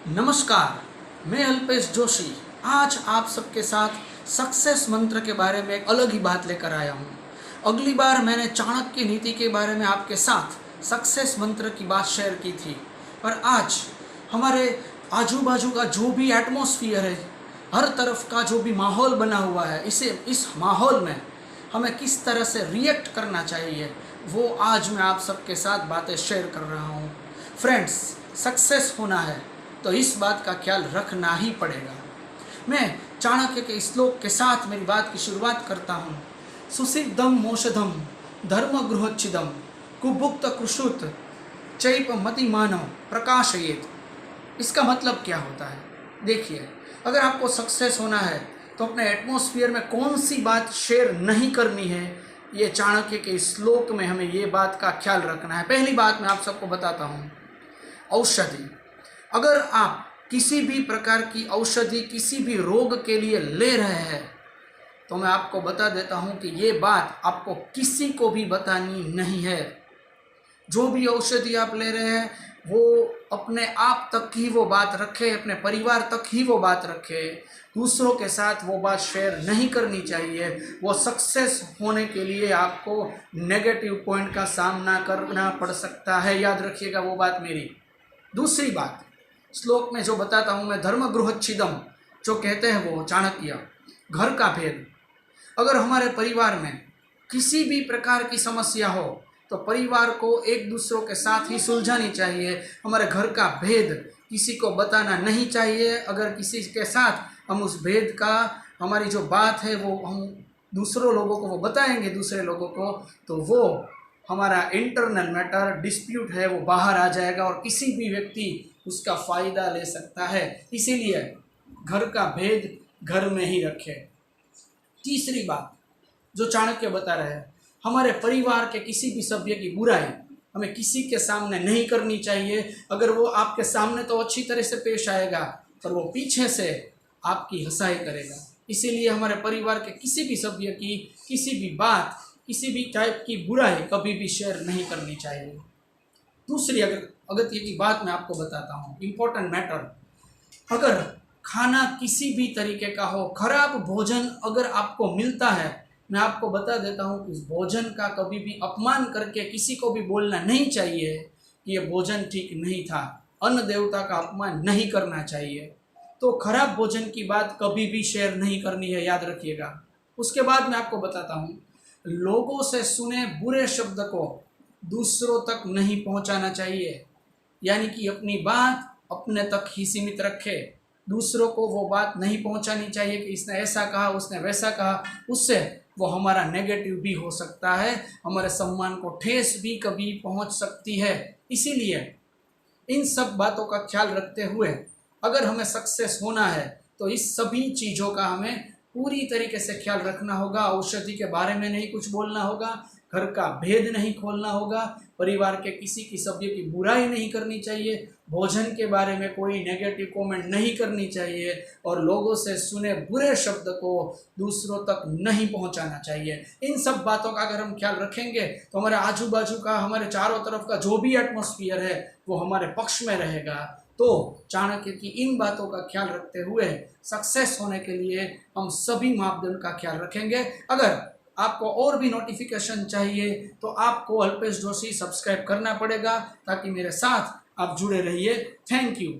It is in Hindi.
नमस्कार, मैं अल्पेश जोशी। आज आप सबके साथ सक्सेस मंत्र के बारे में एक अलग ही बात लेकर आया हूँ। अगली बार मैंने चाणक्य नीति के बारे में आपके साथ सक्सेस मंत्र की बात शेयर की थी, पर आज हमारे आजू बाजू का जो भी एटमॉस्फियर है, हर तरफ का जो भी माहौल बना हुआ है, इस माहौल में हमें किस तरह से रिएक्ट करना चाहिए, वो आज मैं आप सबके साथ बातें शेयर कर रहा हूँ। फ्रेंड्स, सक्सेस होना है तो इस बात का ख्याल रखना ही पड़ेगा। मैं चाणक्य के श्लोक के साथ मेरी बात की शुरुआत करता हूँ। सुसिद्धम मोषधम धर्म गृहोच्छिदम कुभुक्त कृषुत चैप मतिमानव प्रकाशयेत। इसका मतलब क्या होता है? देखिए, अगर आपको सक्सेस होना है तो अपने एटमॉस्फेयर में कौन सी बात शेयर नहीं करनी है, ये चाणक्य के श्लोक में हमें ये बात का ख्याल रखना है। पहली बात मैं आप सबको बताता हूँ, औषधि। अगर आप किसी भी प्रकार की औषधि किसी भी रोग के लिए ले रहे हैं तो मैं आपको बता देता हूं कि ये बात आपको किसी को भी बतानी नहीं है। जो भी औषधि आप ले रहे हैं वो अपने आप तक ही वो बात रखे, अपने परिवार तक ही वो बात रखे, दूसरों के साथ वो बात शेयर नहीं करनी चाहिए। वो सक्सेस होने के लिए आपको नेगेटिव पॉइंट का सामना करना पड़ सकता है, याद रखिएगा वो बात मेरी। दूसरी बात, श्लोक में जो बताता हूँ मैं, धर्म गृहोच्छिदम जो कहते हैं वो चाणक्य, घर का भेद। अगर हमारे परिवार में किसी भी प्रकार की समस्या हो तो परिवार को एक दूसरों के साथ ही सुलझानी चाहिए। हमारे घर का भेद किसी को बताना नहीं चाहिए। अगर किसी के साथ हम उस भेद का, हमारी जो बात है वो हम दूसरों लोगों को वो बताएंगे, दूसरे लोगों को, तो वो हमारा इंटरनल मैटर डिस्प्यूट है वो बाहर आ जाएगा और किसी भी व्यक्ति उसका फ़ायदा ले सकता है। इसीलिए घर का भेद घर में ही रखें। तीसरी बात जो चाणक्य बता रहे हैं, हमारे परिवार के किसी भी सभ्य की बुराई हमें किसी के सामने नहीं करनी चाहिए। अगर वो आपके सामने तो अच्छी तरह से पेश आएगा, पर वो पीछे से आपकी हंसाई करेगा। इसीलिए हमारे परिवार के किसी भी सभ्य की किसी भी बात, किसी भी टाइप की बुराई कभी भी शेयर नहीं करनी चाहिए। दूसरी अगत्य की बात मैं आपको बताता हूँ, इम्पोर्टेंट मैटर। अगर खाना किसी भी तरीके का हो, खराब भोजन अगर आपको मिलता है, मैं आपको बता देता हूँ कि उस भोजन का कभी भी अपमान करके किसी को भी बोलना नहीं चाहिए कि ये भोजन ठीक नहीं था। अन्न देवता का अपमान नहीं करना चाहिए। तो खराब भोजन की बात कभी भी शेयर नहीं करनी है, याद रखिएगा। उसके बाद मैं आपको बताता हूँ, लोगों से सुने बुरे शब्द को दूसरों तक नहीं पहुंचाना चाहिए। यानी कि अपनी बात अपने तक ही सीमित रखे, दूसरों को वो बात नहीं पहुंचानी चाहिए कि इसने ऐसा कहा, उसने वैसा कहा। उससे वो हमारा नेगेटिव भी हो सकता है, हमारे सम्मान को ठेस भी कभी पहुंच सकती है। इसीलिए इन सब बातों का ख्याल रखते हुए अगर हमें सक्सेस होना है तो इस सभी चीज़ों का हमें पूरी तरीके से ख्याल रखना होगा। औषधि के बारे में नहीं कुछ बोलना होगा, घर का भेद नहीं खोलना होगा, परिवार के किसी की सभ्य की बुराई नहीं करनी चाहिए, भोजन के बारे में कोई नेगेटिव कमेंट नहीं करनी चाहिए और लोगों से सुने बुरे शब्द को दूसरों तक नहीं पहुंचाना चाहिए। इन सब बातों का अगर हम ख्याल रखेंगे तो हमारे आजू बाजू का, हमारे चारों तरफ का जो भी एटमॉस्फेयर है वो हमारे पक्ष में रहेगा। तो चाणक्य की इन बातों का ख्याल रखते हुए सक्सेस होने के लिए हम सभी मापदंड का ख्याल रखेंगे। अगर आपको और भी नोटिफिकेशन चाहिए तो आपको अल्पेश जोशी सब्सक्राइब करना पड़ेगा ताकि मेरे साथ आप जुड़े रहिए। Thank you.